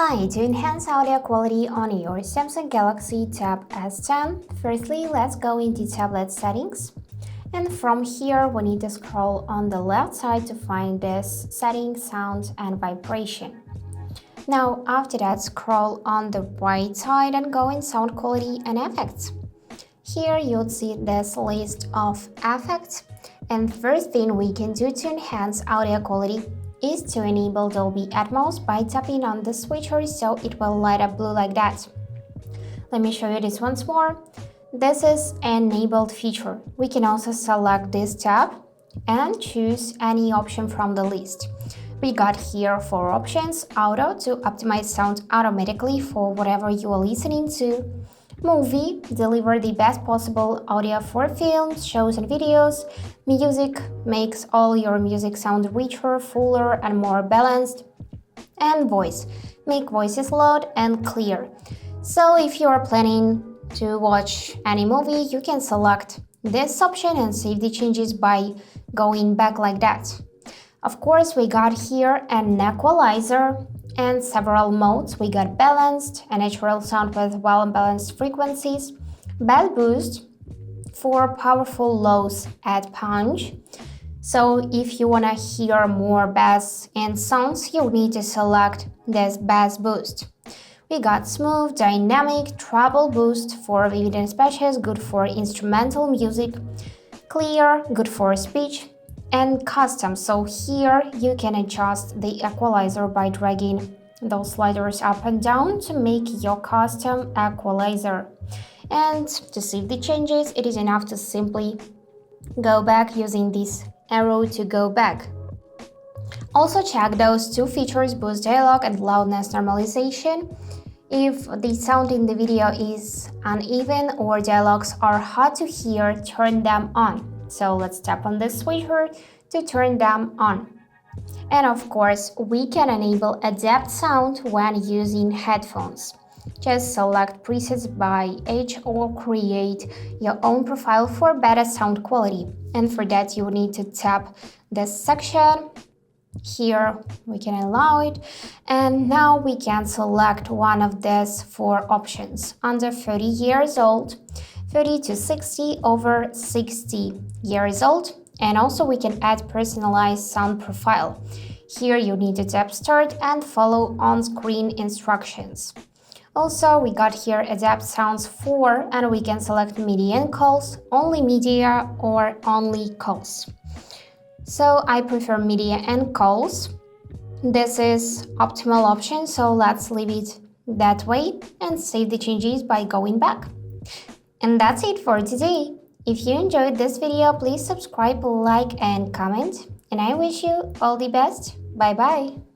Hi, to enhance audio quality on your Samsung Galaxy Tab S10, firstly let's go into tablet settings. And from here we need to scroll on the left side to find this setting, sound and vibration. Now after that scroll on the right side and go in sound quality and effects. Here you'll see this list of effects, and first thing we can do to enhance audio quality is to enable Dolby Atmos by tapping on the switcher so it will light up blue like that. Let me show you this once more. This is an enabled feature. We can also select this tab and choose any option from the list. We got here 4 options: auto to optimize sound automatically for whatever you are listening to, movie, deliver the best possible audio for films, shows and videos, music, makes all your music sound richer, fuller and more balanced, and voice, make voices loud and clear. So if you are planning to watch any movie, you can select this option and save the changes by going back like that. Of course, we got here an equalizer and several modes. We got balanced, a natural sound with well-balanced frequencies, bass boost for powerful lows at punch. So if you want to hear more bass and sounds, you need to select this bass boost. We got smooth, dynamic, treble boost for vivid and spacious, good for instrumental music, clear, good for speech, and custom. So here you can adjust the equalizer by dragging those sliders up and down to make your custom equalizer. And to save the changes, it is enough to simply go back using this arrow to go back. Also check those 2 features, boost dialogue and loudness normalization. If the sound in the video is uneven or dialogues are hard to hear, turn them on. So let's tap on this switcher to turn them on. And of course, we can enable Adapt Sound when using headphones. Just select presets by age or create your own profile for better sound quality. And for that, you need to tap this section. Here we can allow it, and now we can select one of these 4 options: under 30 years old, 30 to 60, over 60 years old, and also we can add personalized sound profile. Here you need to tap start and follow on-screen instructions. Also we got here adapt sounds 4, and we can select media and calls, only media or only calls. So I prefer media and calls. This is optimal option, so let's leave it that way and save the changes by going back. And that's it for today. If you enjoyed this video, please subscribe, like and comment. And I wish you all the best. Bye bye.